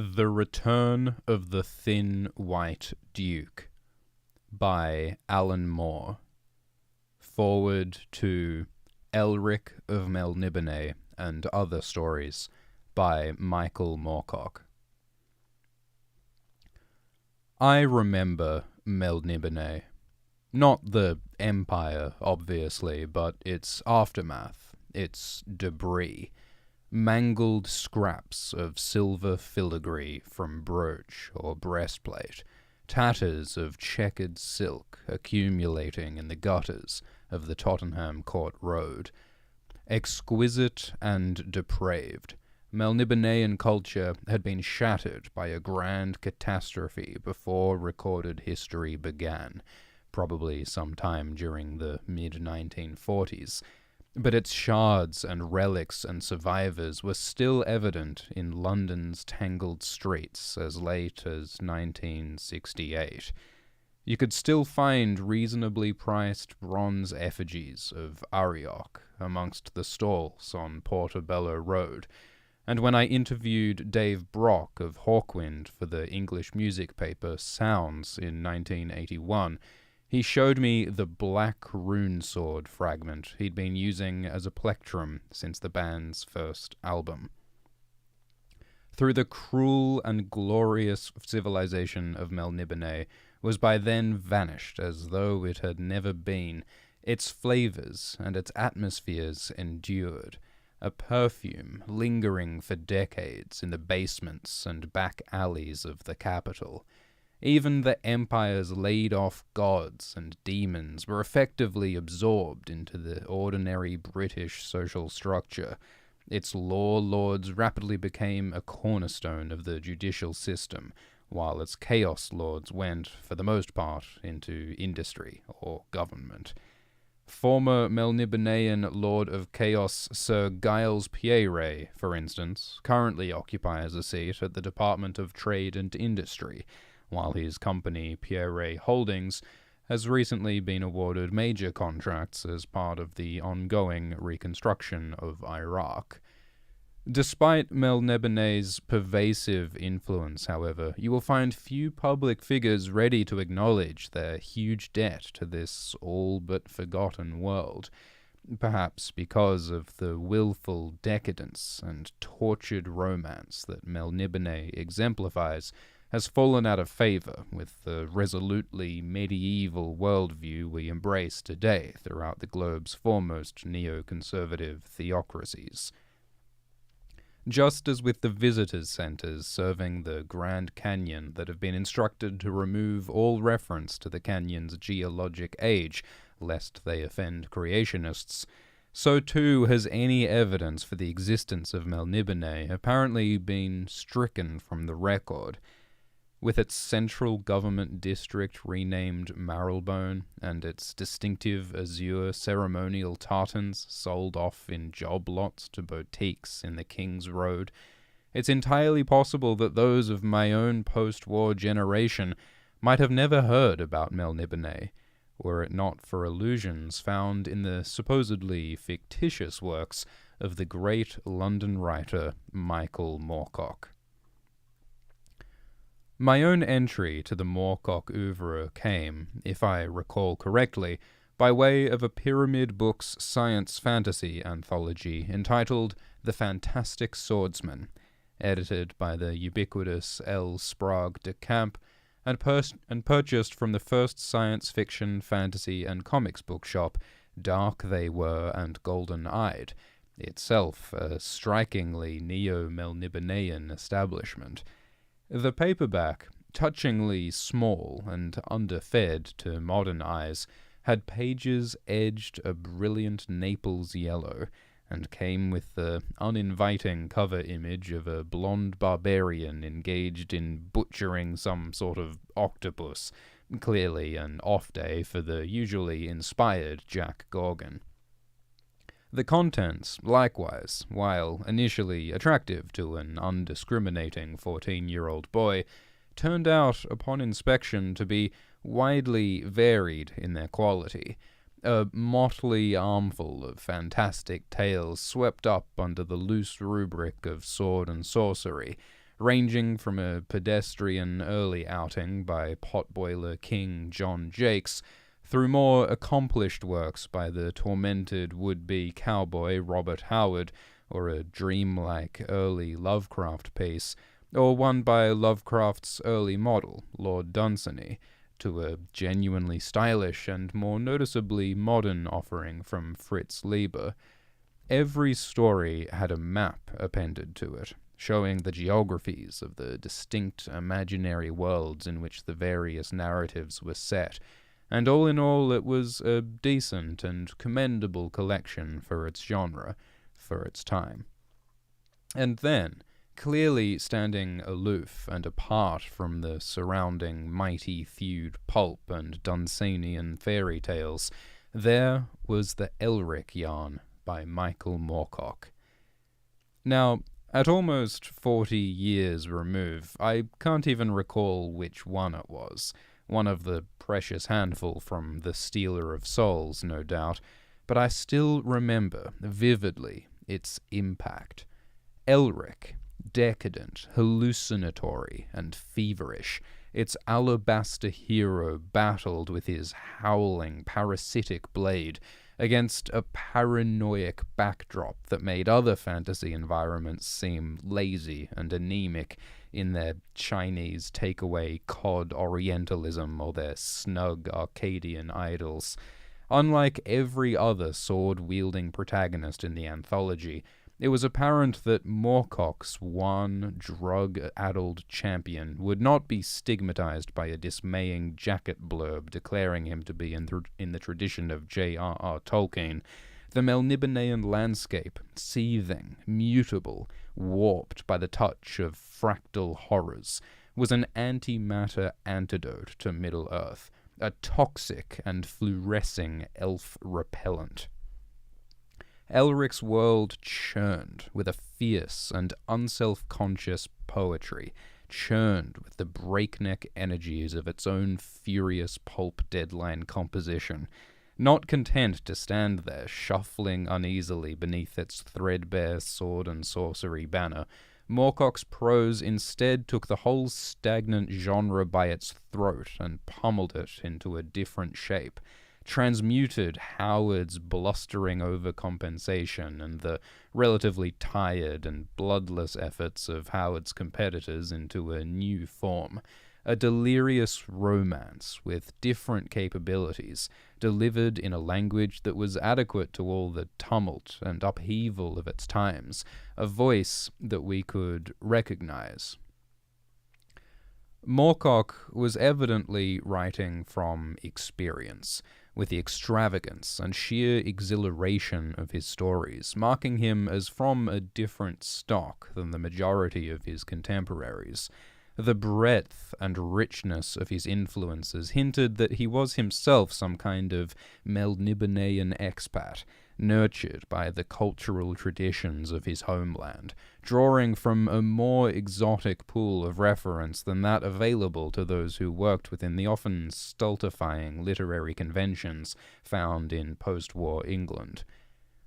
The Return of the Thin White Duke by Alan Moore. Forward to Elric of Melniboné and Other Stories by Michael Moorcock. I remember Melniboné. Not the empire, obviously, but its aftermath, its debris. Mangled scraps of silver filigree from brooch or breastplate, tatters of checkered silk accumulating in the gutters of the Tottenham Court Road. Exquisite and depraved, Melnibonéan culture had been shattered by a grand catastrophe before recorded history began, probably sometime during the mid-1940s. But its shards and relics and survivors were still evident in London's tangled streets as late as 1968. You could still find reasonably priced bronze effigies of Elric amongst the stalls on Portobello Road, and when I interviewed Dave Brock of Hawkwind for the English music paper Sounds in 1981, he showed me the black rune sword fragment he'd been using as a plectrum since the band's first album. Through the cruel and glorious civilization of Melniboné was by then vanished as though it had never been. Its flavors and its atmospheres endured, a perfume lingering for decades in the basements and back alleys of the capital. Even the empire's laid-off gods and demons were effectively absorbed into the ordinary British social structure. Its law lords rapidly became a cornerstone of the judicial system, while its chaos lords went, for the most part, into industry or government. Former Melnibonéan Lord of Chaos Sir Giles Pierre, for instance, currently occupies a seat at the Department of Trade and Industry, while his company, Pierre Holdings, has recently been awarded major contracts as part of the ongoing reconstruction of Iraq. Despite Melniboné's pervasive influence, however, you will find few public figures ready to acknowledge their huge debt to this all-but-forgotten world, perhaps because of the willful decadence and tortured romance that Melniboné exemplifies has fallen out of favor with the resolutely medieval worldview we embrace today throughout the globe's foremost neoconservative theocracies. Just as with the visitors' centers serving the Grand Canyon that have been instructed to remove all reference to the canyon's geologic age, lest they offend creationists, so too has any evidence for the existence of Melniboné apparently been stricken from the record. With its central government district renamed Marylebone and its distinctive azure ceremonial tartans sold off in job lots to boutiques in the King's Road, it's entirely possible that those of my own post-war generation might have never heard about Melniboné, were it not for allusions found in the supposedly fictitious works of the great London writer Michael Moorcock. My own entry to the Moorcock oeuvre came, if I recall correctly, by way of a Pyramid Books science fantasy anthology entitled The Fantastic Swordsman, edited by the ubiquitous L. Sprague de Camp, and purchased from the first science fiction, fantasy, and comics bookshop, Dark They Were and Golden-Eyed, itself a strikingly neo-Melnibonéan establishment. The paperback, touchingly small and underfed to modern eyes, had pages edged a brilliant Naples yellow, and came with the uninviting cover image of a blonde barbarian engaged in butchering some sort of octopus, clearly an off day for the usually inspired Jack Gorgon. The contents, likewise, while initially attractive to an undiscriminating 14-year-old boy, turned out upon inspection to be widely varied in their quality, a motley armful of fantastic tales swept up under the loose rubric of sword and sorcery, ranging from a pedestrian early outing by potboiler king John Jakes, through more accomplished works by the tormented would-be cowboy Robert Howard, or a dreamlike early Lovecraft piece, or one by Lovecraft's early model, Lord Dunsany, to a genuinely stylish and more noticeably modern offering from Fritz Leiber. Every story had a map appended to it, showing the geographies of the distinct imaginary worlds in which the various narratives were set, and all in all it was a decent and commendable collection for its genre, for its time. And then, clearly standing aloof and apart from the surrounding mighty feud pulp and Dunsanian fairy tales, there was the Elric yarn by Michael Moorcock. Now, at almost 40 years remove, I can't even recall which one it was. One of the precious handful from The Stealer of Souls, no doubt, but I still remember vividly its impact. Elric, decadent, hallucinatory, and feverish, its alabaster hero battled with his howling, parasitic blade against a paranoiac backdrop that made other fantasy environments seem lazy and anemic in their Chinese takeaway cod Orientalism or their snug Arcadian idols. Unlike every other sword-wielding protagonist in the anthology, it was apparent that Moorcock's one drug-addled champion would not be stigmatized by a dismaying jacket blurb declaring him to be in the tradition of J.R.R. Tolkien. The Melnibonéan landscape, seething, mutable, warped by the touch of fractal horrors, was an antimatter antidote to Middle-earth, a toxic and fluorescing elf repellent. Elric's world churned with a fierce and unself-conscious poetry, churned with the breakneck energies of its own furious pulp deadline composition. Not content to stand there shuffling uneasily beneath its threadbare sword and sorcery banner, Moorcock's prose instead took the whole stagnant genre by its throat and pummeled it into a different shape, transmuted Howard's blustering overcompensation and the relatively tired and bloodless efforts of Howard's competitors into a new form, a delirious romance with different capabilities, delivered in a language that was adequate to all the tumult and upheaval of its times, a voice that we could recognize. Moorcock was evidently writing from experience, with the extravagance and sheer exhilaration of his stories, marking him as from a different stock than the majority of his contemporaries. The breadth and richness of his influences hinted that he was himself some kind of Melnibonéan expat, nurtured by the cultural traditions of his homeland, drawing from a more exotic pool of reference than that available to those who worked within the often stultifying literary conventions found in post-war England.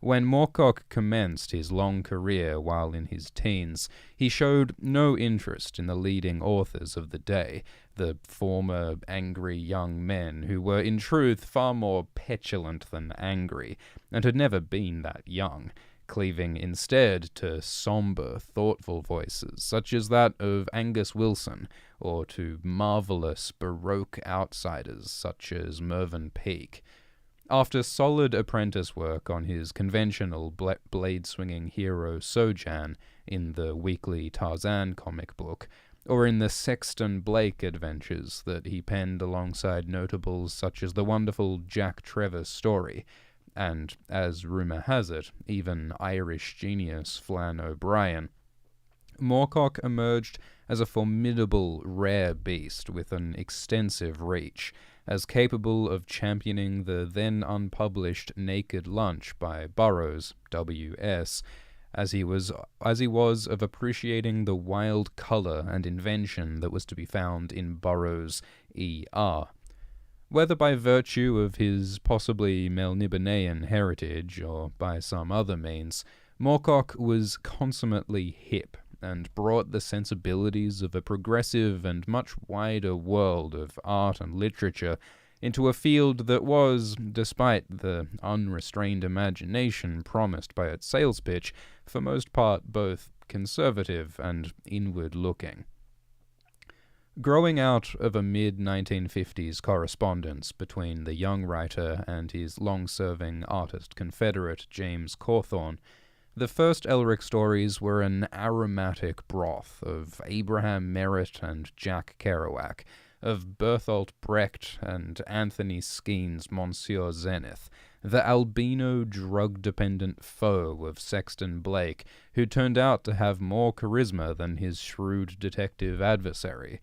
When Moorcock commenced his long career while in his teens, he showed no interest in the leading authors of the day, the former angry young men who were in truth far more petulant than angry, and had never been that young, cleaving instead to somber, thoughtful voices such as that of Angus Wilson, or to marvelous Baroque outsiders such as Mervyn Peake. After solid apprentice work on his conventional blade-swinging hero Sojan in the weekly Tarzan comic book, or in the Sexton Blake adventures that he penned alongside notables such as the wonderful Jack Trevor story, and, as rumour has it, even Irish genius Flann O'Brien, Moorcock emerged as a formidable rare beast with an extensive reach, as capable of championing the then unpublished Naked Lunch by Burroughs, W.S., as he was of appreciating the wild colour and invention that was to be found in Burroughs' E.R. Whether by virtue of his possibly Melnibonéan heritage or by some other means, Moorcock was consummately hip and brought the sensibilities of a progressive and much wider world of art and literature into a field that was, despite the unrestrained imagination promised by its sales pitch, for most part both conservative and inward-looking. Growing out of a mid-1950s correspondence between the young writer and his long-serving artist confederate James Cawthorne, the first Elric stories were an aromatic broth of Abraham Merritt and Jack Kerouac, of Bertolt Brecht and Anthony Skeen's Monsieur Zenith, the albino drug-dependent foe of Sexton Blake, who turned out to have more charisma than his shrewd detective adversary,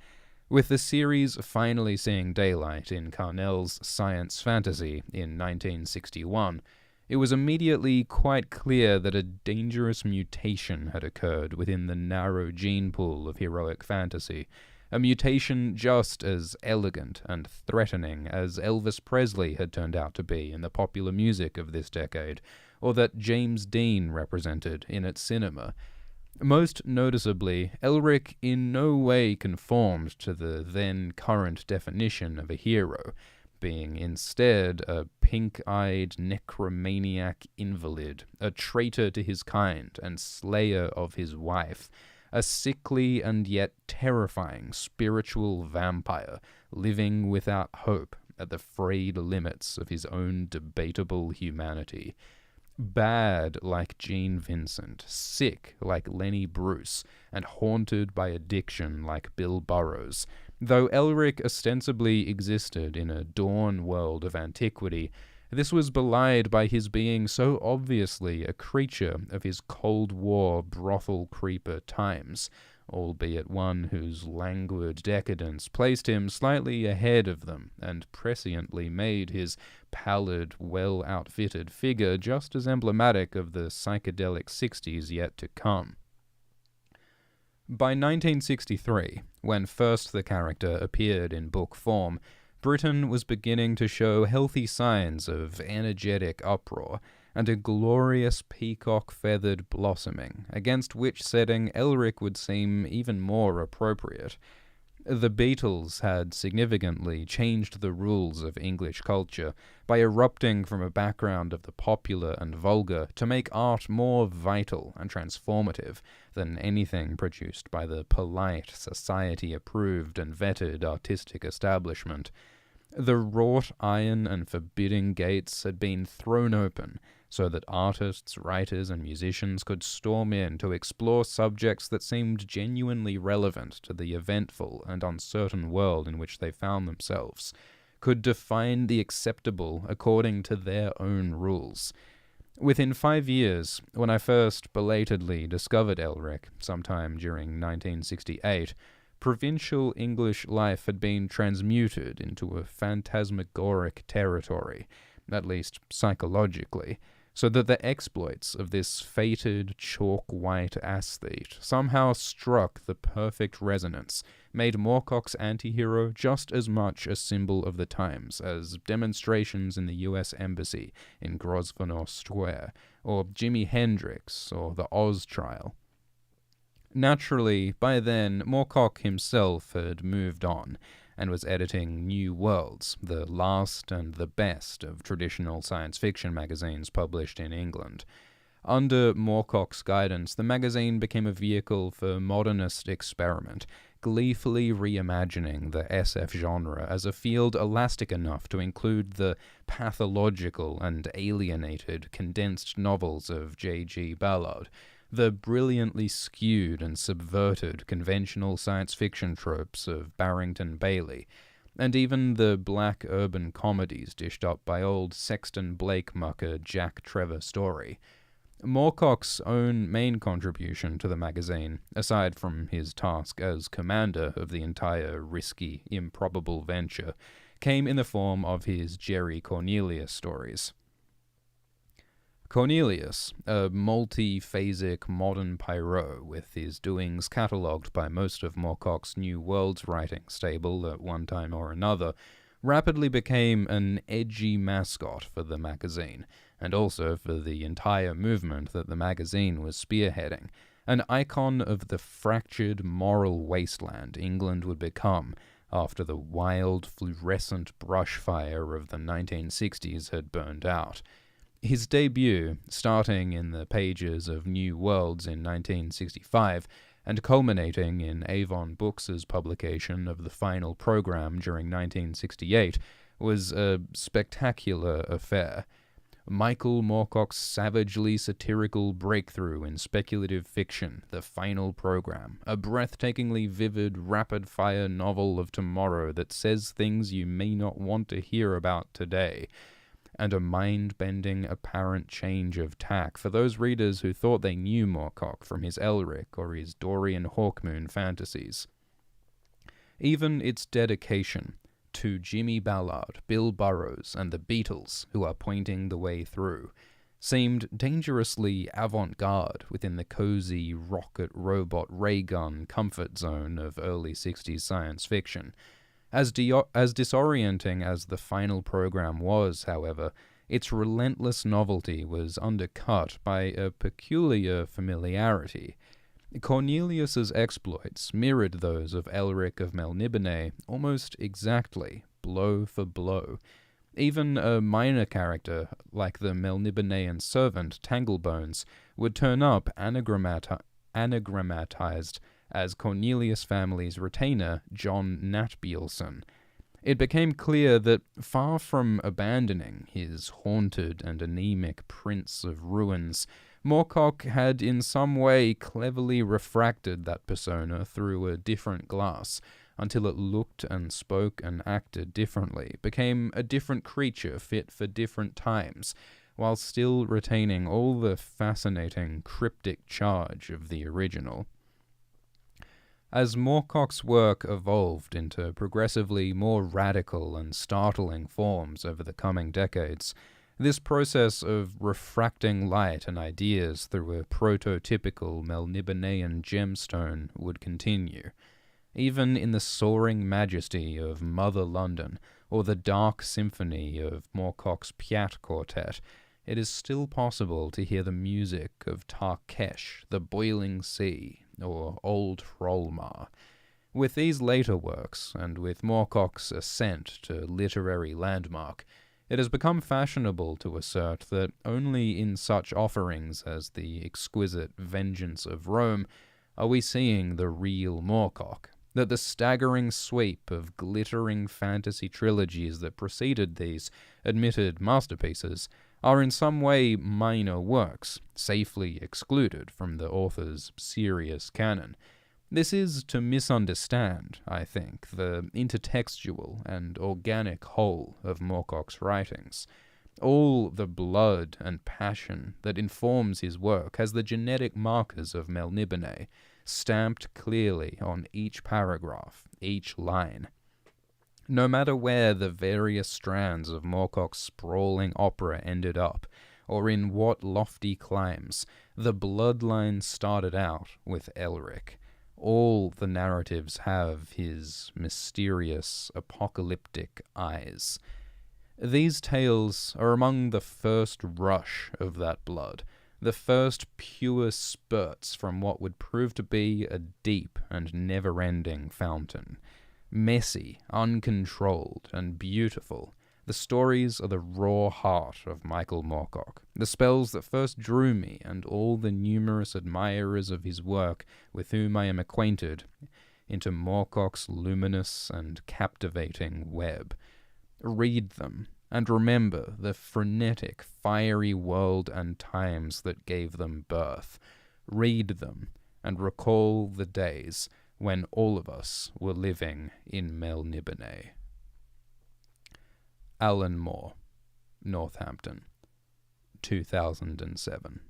with the series finally seeing daylight in Carnell's science fantasy in 1961. It was immediately quite clear that a dangerous mutation had occurred within the narrow gene pool of heroic fantasy, a mutation just as elegant and threatening as Elvis Presley had turned out to be in the popular music of this decade, or that James Dean represented in its cinema. Most noticeably, Elric in no way conformed to the then-current definition of a hero, being instead a pink-eyed necromaniac invalid, a traitor to his kind and slayer of his wife, a sickly and yet terrifying spiritual vampire, living without hope at the frayed limits of his own debatable humanity. Bad like Gene Vincent, sick like Lenny Bruce, and haunted by addiction like Bill Burroughs. Though Elric ostensibly existed in a dawn world of antiquity, this was belied by his being so obviously a creature of his Cold War brothel creeper times, albeit one whose languid decadence placed him slightly ahead of them and presciently made his pallid, well-outfitted figure just as emblematic of the psychedelic 60s yet to come. By 1963, when first the character appeared in book form, Britain was beginning to show healthy signs of energetic uproar, and a glorious peacock-feathered blossoming, against which setting Elric would seem even more appropriate. The Beatles had significantly changed the rules of English culture by erupting from a background of the popular and vulgar to make art more vital and transformative than anything produced by the polite, society-approved and vetted artistic establishment. The wrought iron and forbidding gates had been thrown open, so that artists, writers, and musicians could storm in to explore subjects that seemed genuinely relevant to the eventful and uncertain world in which they found themselves, could define the acceptable according to their own rules. Within 5 years, when I first belatedly discovered Elric, sometime during 1968, provincial English life had been transmuted into a phantasmagoric territory, at least psychologically, so that the exploits of this fated chalk-white aesthete somehow struck the perfect resonance, made Moorcock's anti-hero just as much a symbol of the times as demonstrations in the U.S. Embassy in Grosvenor Square, or Jimi Hendrix, or the Oz trial. Naturally, by then, Moorcock himself had moved on, and was editing New Worlds, the last and the best of traditional science fiction magazines published in England. Under Moorcock's guidance, the magazine became a vehicle for modernist experiment, gleefully reimagining the SF genre as a field elastic enough to include the pathological and alienated condensed novels of J.G. Ballard, the brilliantly skewed and subverted conventional science fiction tropes of Barrington Bailey, and even the black urban comedies dished up by old Sexton Blake mucker Jack Trevor Story. Moorcock's own main contribution to the magazine, aside from his task as commander of the entire risky, improbable venture, came in the form of his Jerry Cornelius stories. Cornelius, a multi-phasic modern Poirot with his doings catalogued by most of Moorcock's New Worlds writing stable at one time or another, rapidly became an edgy mascot for the magazine, and also for the entire movement that the magazine was spearheading, an icon of the fractured moral wasteland England would become after the wild, fluorescent brush fire of the 1960s had burned out. His debut, starting in the pages of New Worlds in 1965 and culminating in Avon Books' publication of the final program during 1968, was a spectacular affair. Michael Moorcock's savagely satirical breakthrough in speculative fiction, The Final Program, a breathtakingly vivid, rapid-fire novel of tomorrow that says things you may not want to hear about today, and a mind-bending apparent change of tack for those readers who thought they knew Moorcock from his Elric or his Dorian Hawkmoon fantasies. Even its dedication to Jimmy Ballard, Bill Burroughs, and the Beatles, who are pointing the way through, seemed dangerously avant-garde within the cozy rocket robot ray gun comfort zone of early 60s science fiction. As disorienting as the final program was, however, its relentless novelty was undercut by a peculiar familiarity. Cornelius's exploits mirrored those of Elric of Melniboné almost exactly, blow for blow. Even a minor character like the Melnibonéan servant Tanglebones would turn up anagrammatized as Cornelius' family's retainer, John Natbielson. It became clear that, far from abandoning his haunted and anemic Prince of Ruins, Moorcock had in some way cleverly refracted that persona through a different glass, until it looked and spoke and acted differently, became a different creature fit for different times, while still retaining all the fascinating cryptic charge of the original. As Moorcock's work evolved into progressively more radical and startling forms over the coming decades, this process of refracting light and ideas through a prototypical Melnibonéan gemstone would continue. Even in the soaring majesty of Mother London, or the dark symphony of Moorcock's Piat Quartet, it is still possible to hear the music of Tarkesh, the Boiling Sea, or Old Hrolmar. With these later works, and with Moorcock's ascent to literary landmark, it has become fashionable to assert that only in such offerings as the exquisite Vengeance of Rome are we seeing the real Moorcock, that the staggering sweep of glittering fantasy trilogies that preceded these admitted masterpieces are in some way minor works, safely excluded from the author's serious canon. This is to misunderstand, I think, the intertextual and organic whole of Moorcock's writings. All the blood and passion that informs his work has the genetic markers of Melniboné, stamped clearly on each paragraph, each line. No matter where the various strands of Moorcock's sprawling opera ended up, or in what lofty climes, the bloodline started out with Elric. All the narratives have his mysterious, apocalyptic eyes. These tales are among the first rush of that blood, the first pure spurts from what would prove to be a deep and never-ending fountain. Messy, uncontrolled, and beautiful, the stories are the raw heart of Michael Moorcock, the spells that first drew me and all the numerous admirers of his work with whom I am acquainted into Moorcock's luminous and captivating web. Read them, and remember the frenetic, fiery world and times that gave them birth. Read them, and recall the days when all of us were living in Melniboné. Alan Moore, Northampton, 2007.